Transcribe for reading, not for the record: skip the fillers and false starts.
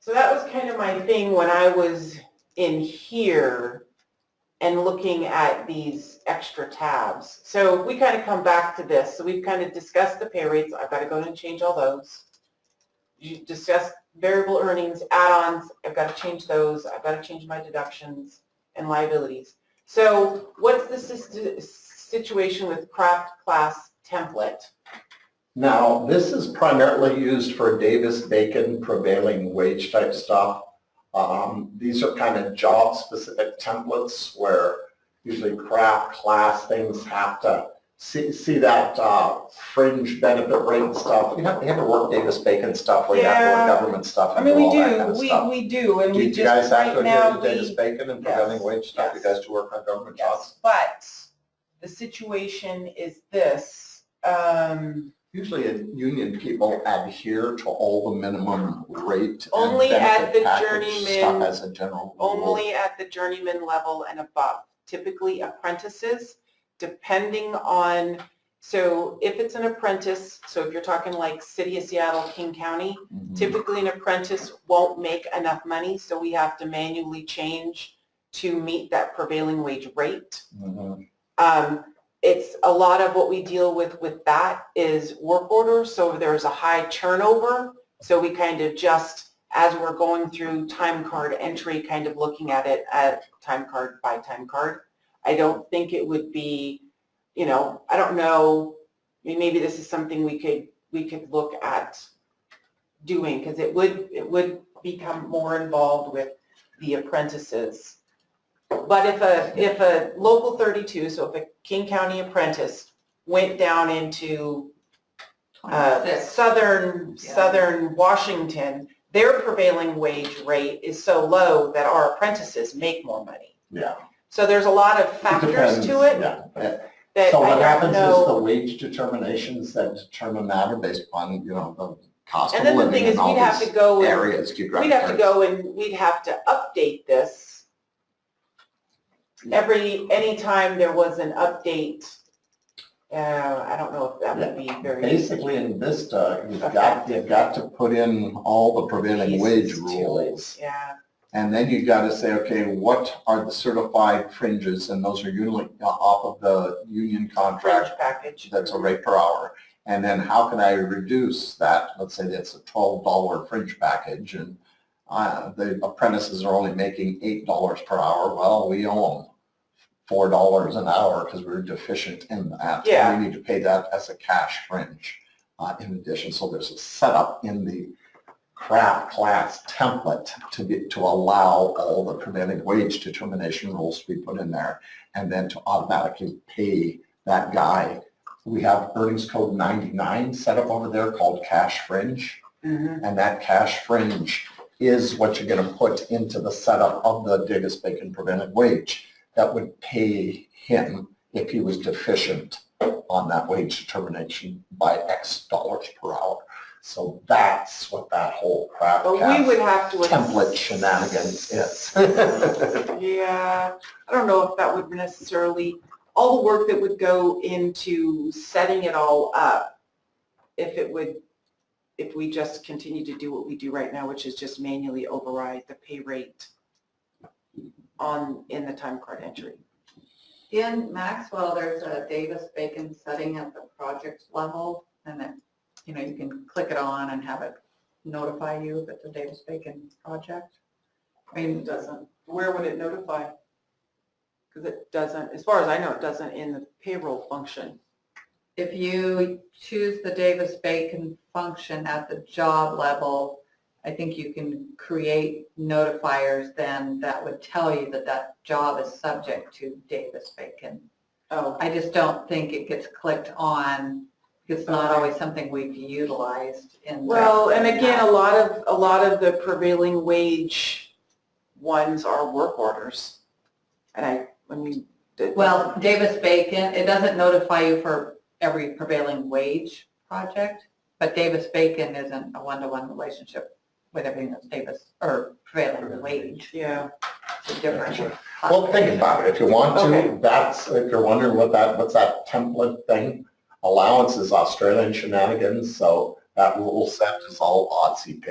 So that was kind of my thing when I was in here and looking at these extra tabs. So we kind of come back to this. So we've kind of discussed the pay rates. I've got to go in and change all those. You discussed variable earnings, add-ons. I've got to change those. I've got to change my deductions and liabilities. So what's the situation with craft class template? Now, this is primarily used for Davis-Bacon prevailing wage type stuff. These are kind of job-specific templates where usually craft class things have to see that fringe benefit rate and stuff. You have to work Davis-Bacon stuff where you have to work government stuff. I mean, we all that do. kind of stuff. We do. And Do we you just guys have to right now adhere to Davis-Bacon and prevailing wage stuff? You guys do work on government jobs? But the situation is this. Usually union people adhere to all the minimum rate Only and at benefit the package journeyman, stuff as a general rule. only at the journeyman level and above. Typically apprentices, depending on, so if it's an apprentice, so if you're talking like City of Seattle, King County, typically an apprentice won't make enough money, so we have to manually change to meet that prevailing wage rate. It's a lot of what we deal with that is work orders, so there's a high turnover, so we kind of just, as we're going through time card entry, kind of looking at it at time card by time card. I don't think it would be, I don't know, I mean, maybe this is something we could look at doing, because it would become more involved with the apprentices. But if a local 32, so if a King County apprentice went down into southern Washington, their prevailing wage rate is so low that our apprentices make more money. Yeah. So there's a lot of factors to it. Yeah. That So what happens know. is the wage determinations that determine that are based upon, the cost And of then the living thing is, in all we'd have these to go areas, geographic we'd have to areas. go and we'd have to update this anytime there was an update. I don't know if that would be very Basically in Vista, you've got to put in all the prevailing wage pieces to rules. it. Yeah. And then you got to say, okay, what are the certified fringes? And those are usually off of the union contract. Fringe package. That's a rate per hour. And then how can I reduce that? Let's say that's a $12 fringe package, and the apprentices are only making $8 per hour. Well, we owe them $4 an hour because we're deficient in that. Yeah. And we need to pay that as a cash fringe in addition. So there's a setup in the craft class template to allow all the prevailing wage determination rules to be put in there, and then to automatically pay that guy. We have earnings code 99 set up over there called cash fringe, and that cash fringe is what you're going to put into the setup of the Davis-Bacon prevailing wage that would pay him if he was deficient on that wage determination by X dollars per hour. So that's what that whole craft we would have to template shenanigans is. Yeah, I don't know if that would necessarily, all the work that would go into setting it all up, if we just continue to do what we do right now, which is just manually override the pay rate in the time card entry. In Maxwell, there's a Davis-Bacon setting at the project level, and then, you can click it on and have it notify you if it's a Davis-Bacon project. I mean, It doesn't. Where would it notify? Because it doesn't, as far as I know, it doesn't in the payroll function. if you choose the Davis-Bacon function at the job level, I think you can create notifiers then that would tell you that that job is subject to Davis-Bacon. Oh, I just don't think it gets clicked on. It's not always something we've utilized in. well, and again, a lot of the prevailing wage ones are work orders. And Well, Davis-Bacon, it doesn't notify you for every prevailing wage project, but Davis-Bacon isn't a one-to-one relationship with everything that's prevailing wage. Yeah. It's a different. Well, think about it. If you want to, Okay. if you're wondering what's that template thing, allowance is Australian shenanigans, so that rule set is all ODSI pay.